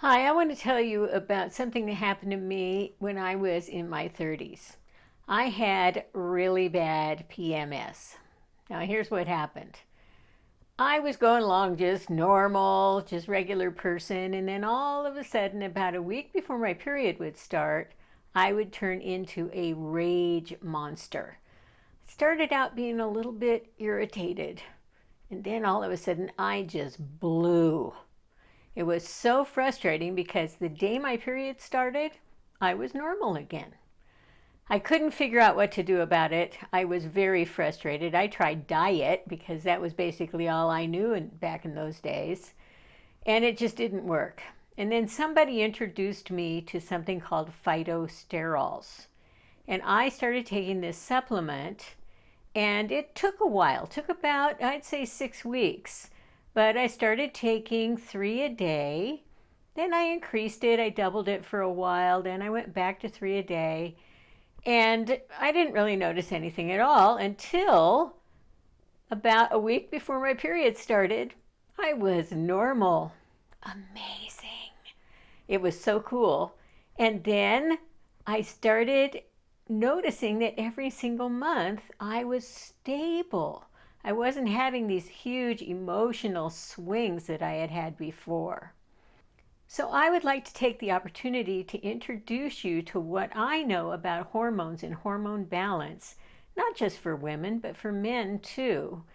Hi, I want to tell you about something that happened to me when I was in my 30s. I had really bad PMS. Now, here's what happened. I was going along just normal, just regular person, and then all of a sudden, about a week before my period would start, I would turn into a rage monster. Started out being a little bit irritated, and then all of a sudden, I just blew. It was so frustrating because the day my period started, I was normal again. I couldn't figure out what to do about it. I was very frustrated. I tried diet because that was basically all I knew back in those days, and it just didn't work. And then somebody introduced me to something called PhytoSterols. And I started taking this supplement, and it took a while. It took about, I'd say, 6 weeks. But I started taking 3 a day. Then I increased it. I doubled it for a while. Then I went back to 3 a day. And I didn't really notice anything at all until about a week before my period started. I was normal. Amazing. It was so cool. And then I started noticing that every single month I was stable. I wasn't having these huge emotional swings that I had had before. So I would like to take the opportunity to introduce you to what I know about hormones and hormone balance, not just for women, but for men too.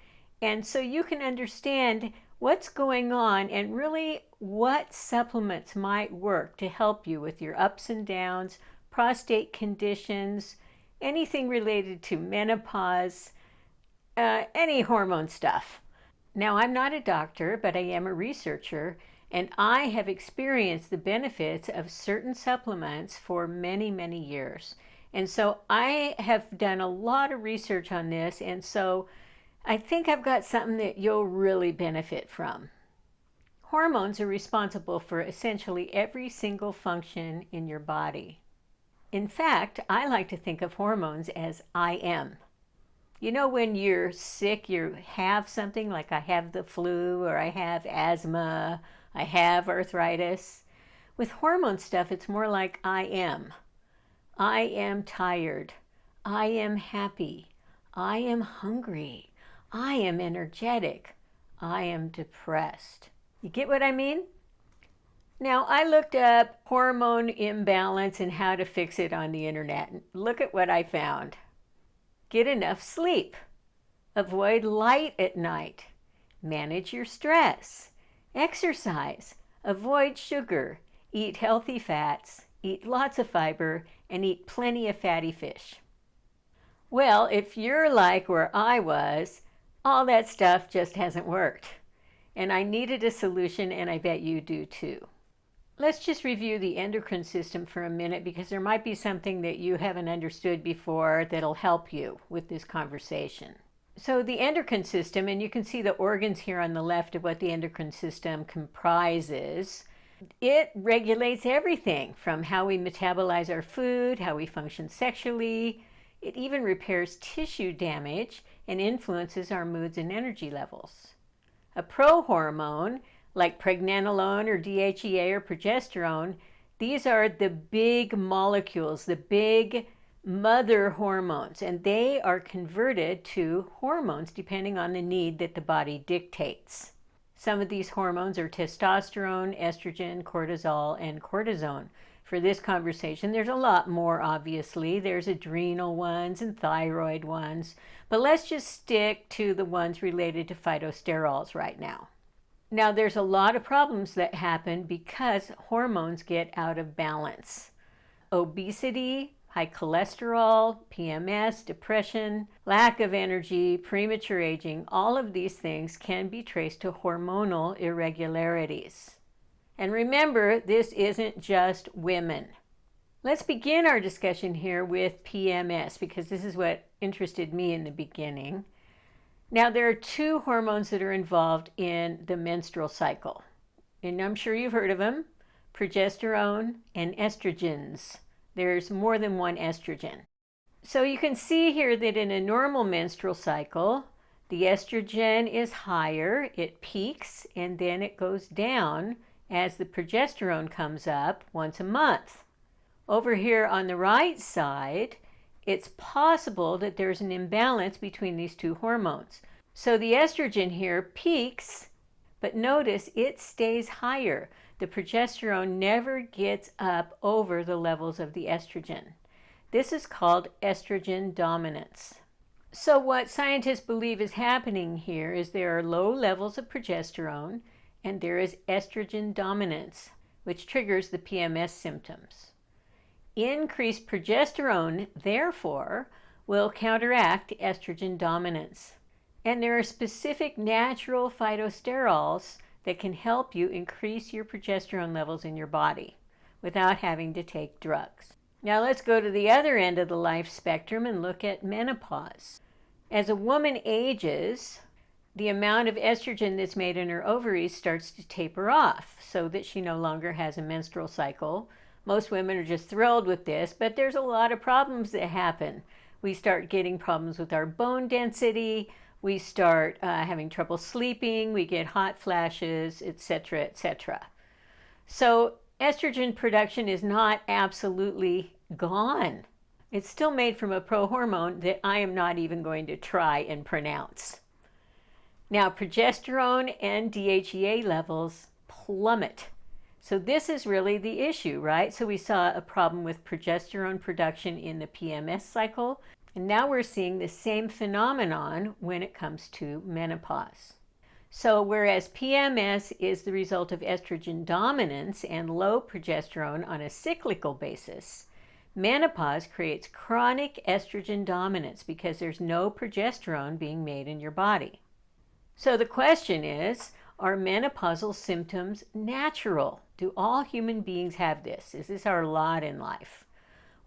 And so you can understand what's going on and really what supplements might work to help you with your ups and downs, prostate conditions, anything related to menopause, any hormone stuff. Now, I'm not a doctor, but I am a researcher, and I have experienced the benefits of certain supplements for many, many years. And so I have done a lot of research on this, and so I think I've got something that you'll really benefit from. Hormones are responsible for essentially every single function in your body. In fact, I like to think of hormones as I am. You know, when you're sick, you have something like I have the flu or I have asthma, I have arthritis. With hormone stuff, it's more like I am. I am tired. I am happy. I am hungry. I am energetic. I am depressed. You get what I mean? Now, I looked up hormone imbalance and how to fix it on the internet. Look at what I found. Get enough sleep. Avoid light at night. Manage your stress. Exercise. Avoid sugar. Eat healthy fats. Eat lots of fiber. And eat plenty of fatty fish. Well, if you're like where I was, all that stuff just hasn't worked. And I needed a solution, and I bet you do too. Let's just review the endocrine system for a minute because there might be something that you haven't understood before that'll help you with this conversation. So the endocrine system, and you can see the organs here on the left of what the endocrine system comprises, it regulates everything from how we metabolize our food, how we function sexually. It even repairs tissue damage and influences our moods and energy levels. A prohormone like pregnenolone or DHEA or progesterone, these are the big molecules, the big mother hormones, and they are converted to hormones depending on the need that the body dictates. Some of these hormones are testosterone, estrogen, cortisol, and cortisone. For this conversation, there's a lot more, obviously. There's adrenal ones and thyroid ones, but let's just stick to the ones related to PhytoSterols right now. Now, there's a lot of problems that happen because hormones get out of balance. Obesity, high cholesterol, PMS, depression, lack of energy, premature aging, all of these things can be traced to hormonal irregularities. And remember, this isn't just women. Let's begin our discussion here with PMS because this is what interested me in the beginning. Now, there are two hormones that are involved in the menstrual cycle, and I'm sure you've heard of them, progesterone and estrogens. There's more than one estrogen. So you can see here that in a normal menstrual cycle, the estrogen is higher, it peaks, and then it goes down as the progesterone comes up once a month. Over here on the right side, it's possible that there's an imbalance between these two hormones. So the estrogen here peaks, but notice it stays higher. The progesterone never gets up over the levels of the estrogen. This is called estrogen dominance. So what scientists believe is happening here is there are low levels of progesterone and there is estrogen dominance, which triggers the PMS symptoms. Increased progesterone, therefore, will counteract estrogen dominance. And there are specific natural phytosterols that can help you increase your progesterone levels in your body without having to take drugs. Now let's go to the other end of the life spectrum and look at menopause. As a woman ages, the amount of estrogen that's made in her ovaries starts to taper off so that she no longer has a menstrual cycle. Most women are just thrilled with this, but there's a lot of problems that happen. We start getting problems with our bone density, we start having trouble sleeping, we get hot flashes, etc., etc. So estrogen production is not absolutely gone. It's still made from a prohormone that I am not even going to try and pronounce. Now, progesterone and DHEA levels plummet. So this is really the issue, right? So we saw a problem with progesterone production in the PMS cycle, and now we're seeing the same phenomenon when it comes to menopause. So whereas PMS is the result of estrogen dominance and low progesterone on a cyclical basis, menopause creates chronic estrogen dominance because there's no progesterone being made in your body. So the question is, are menopausal symptoms natural? Do all human beings have this? Is this our lot in life?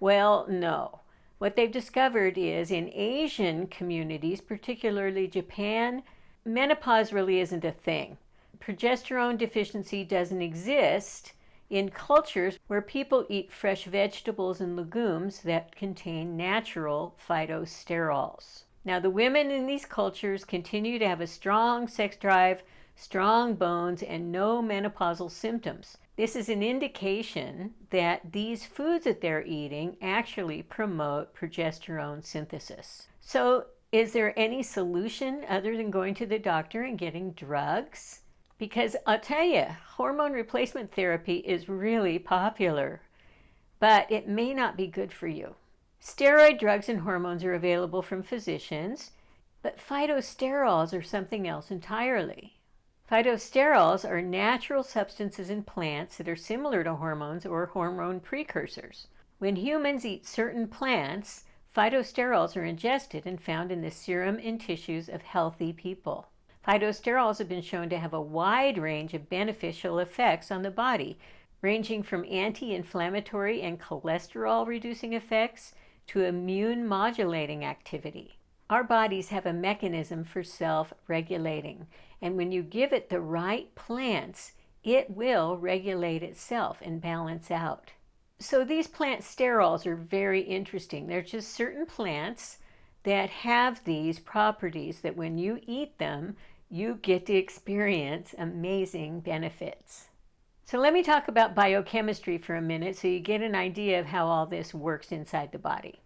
Well, no. What they've discovered is in Asian communities, particularly Japan, menopause really isn't a thing. Progesterone deficiency doesn't exist in cultures where people eat fresh vegetables and legumes that contain natural PhytoSterols. Now, the women in these cultures continue to have a strong sex drive, strong bones, and no menopausal symptoms. This is an indication that these foods that they're eating actually promote progesterone synthesis. So, is there any solution other than going to the doctor and getting drugs? Because I'll tell you, hormone replacement therapy is really popular, but it may not be good for you. Steroid drugs and hormones are available from physicians, but PhytoSterols are something else entirely. PhytoSterols are natural substances in plants that are similar to hormones or hormone precursors. When humans eat certain plants, PhytoSterols are ingested and found in the serum and tissues of healthy people. PhytoSterols have been shown to have a wide range of beneficial effects on the body, ranging from anti-inflammatory and cholesterol-reducing effects to immune-modulating activity. Our bodies have a mechanism for self-regulating, and when you give it the right plants, it will regulate itself and balance out. So these plant sterols are very interesting. They're just certain plants that have these properties that when you eat them, you get to experience amazing benefits. So let me talk about biochemistry for a minute so you get an idea of how all this works inside the body.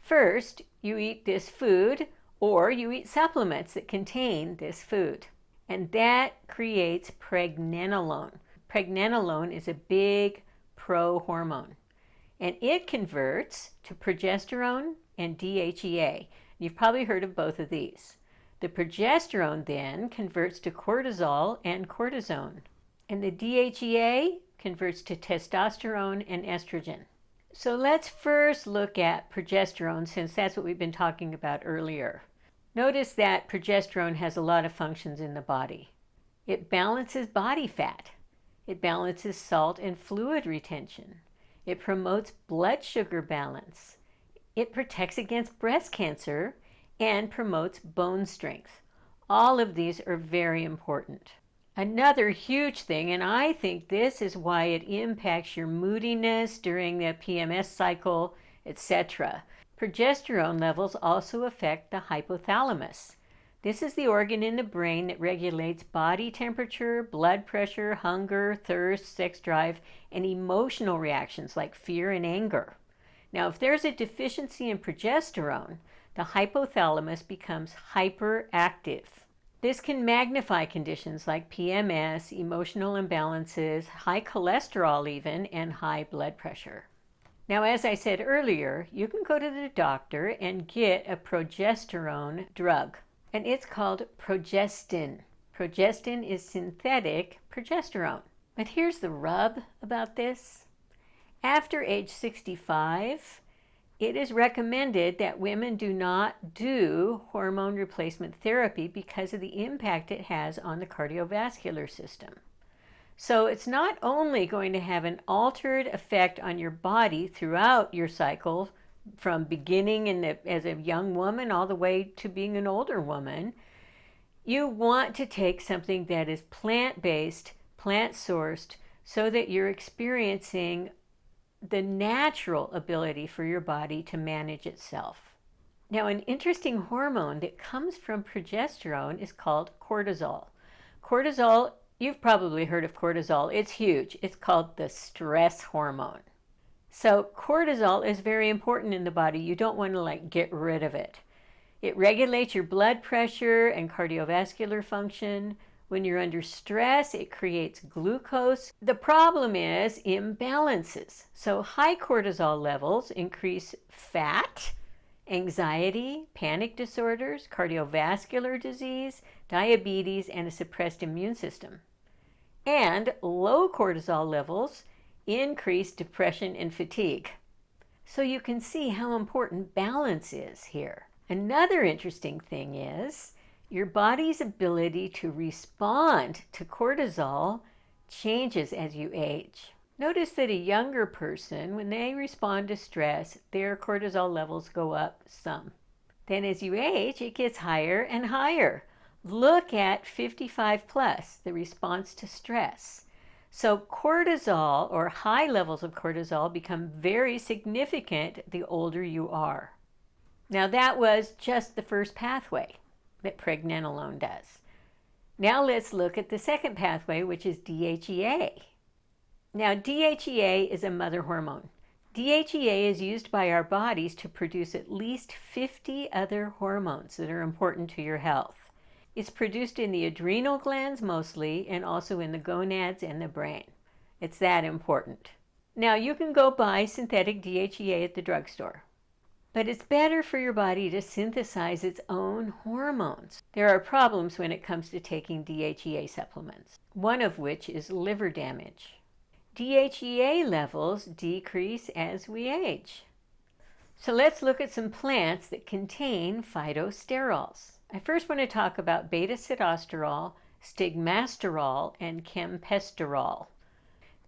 First, you eat this food or you eat supplements that contain this food, and that creates pregnenolone. Pregnenolone is a big prohormone, and it converts to progesterone and DHEA. You've probably heard of both of these. The progesterone then converts to cortisol and cortisone, and the DHEA converts to testosterone and estrogen. So let's first look at progesterone, since that's what we've been talking about earlier. Notice that progesterone has a lot of functions in the body. It balances body fat. It balances salt and fluid retention. It promotes blood sugar balance. It protects against breast cancer and promotes bone strength. All of these are very important. Another huge thing, and I think this is why it impacts your moodiness during the PMS cycle, etc. Progesterone levels also affect the hypothalamus. This is the organ in the brain that regulates body temperature, blood pressure, hunger, thirst, sex drive, and emotional reactions like fear and anger. Now, if there's a deficiency in progesterone, the hypothalamus becomes hyperactive. This can magnify conditions like PMS, emotional imbalances, high cholesterol even, and high blood pressure. Now, as I said earlier, you can go to the doctor and get a progesterone drug, and it's called progestin. Progestin is synthetic progesterone. But here's the rub about this. After age 65, it is recommended that women do not do hormone replacement therapy because of the impact it has on the cardiovascular system. So it's not only going to have an altered effect on your body throughout your cycle, from beginning as a young woman all the way to being an older woman. You want to take something that is plant-based, plant-sourced, so that you're experiencing the natural ability for your body to manage itself. Now, an interesting hormone that comes from progesterone is called cortisol. Cortisol, you've probably heard of cortisol. It's huge. It's called the stress hormone. So cortisol is very important in the body. You don't want to get rid of it. It regulates your blood pressure and cardiovascular function. When you're under stress, it creates glucose. The problem is imbalances. So high cortisol levels increase fat, anxiety, panic disorders, cardiovascular disease, diabetes, and a suppressed immune system. And low cortisol levels increase depression and fatigue. So you can see how important balance is here. Another interesting thing is your body's ability to respond to cortisol changes as you age. Notice that a younger person, when they respond to stress, their cortisol levels go up some. Then as you age, it gets higher and higher. Look at 55 plus, the response to stress. So cortisol, or high levels of cortisol, become very significant the older you are. Now that was just the first pathway that pregnenolone does. Now let's look at the second pathway, which is DHEA. Now DHEA is a mother hormone. DHEA is used by our bodies to produce at least 50 other hormones that are important to your health. It's produced in the adrenal glands mostly, and also in the gonads and the brain. It's that important. Now you can go buy synthetic DHEA at the drugstore. But it's better for your body to synthesize its own hormones. There are problems when it comes to taking DHEA supplements, one of which is liver damage. DHEA levels decrease as we age. So let's look at some plants that contain PhytoSterols. I first want to talk about beta-sitosterol, stigmasterol, and chempesterol.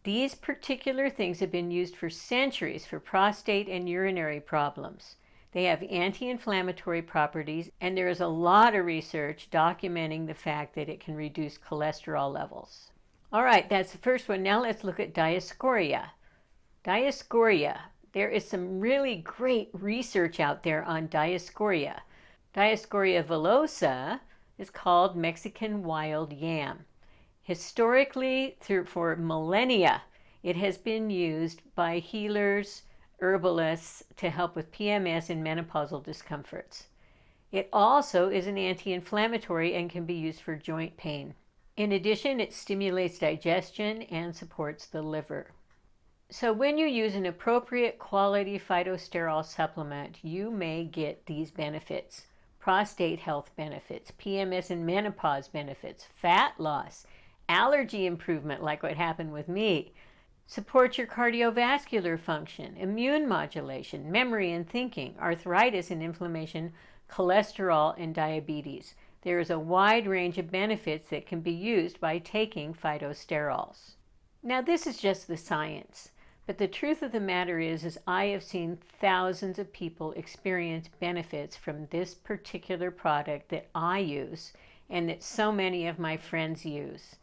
These particular things have been used for centuries for prostate and urinary problems. They have anti-inflammatory properties, and there is a lot of research documenting the fact that it can reduce cholesterol levels. All right, that's the first one. Now let's look at Diascorea. Diascorea. There is some really great research out there on Diascorea. Diascorea villosa is called Mexican wild yam. Historically, for millennia, it has been used by healers, herbalists to help with PMS and menopausal discomforts. It also is an anti-inflammatory and can be used for joint pain. In addition, it stimulates digestion and supports the liver. So when you use an appropriate quality phytosterol supplement, you may get these benefits: prostate health benefits, PMS and menopause benefits, fat loss, allergy improvement like what happened with me, support your cardiovascular function, immune modulation, memory and thinking, arthritis and inflammation, cholesterol and diabetes. There is a wide range of benefits that can be used by taking PhytoSterols. Now this is just the science, but the truth of the matter is I have seen thousands of people experience benefits from this particular product that I use and that so many of my friends use.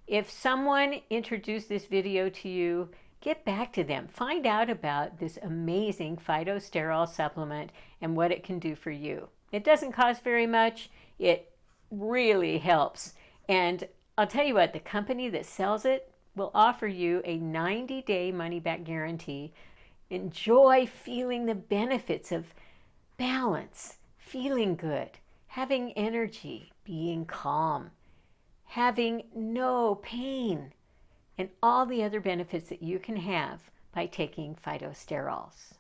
If someone introduced this video to you, get back to them. Find out about this amazing PhytoSterol supplement and what it can do for you. It doesn't cost very much. It really helps. And I'll tell you what, the company that sells it will offer you a 90-day money-back guarantee. Enjoy feeling the benefits of balance, feeling good, having energy, being calm, having no pain, and all the other benefits that you can have by taking PhytoSterols.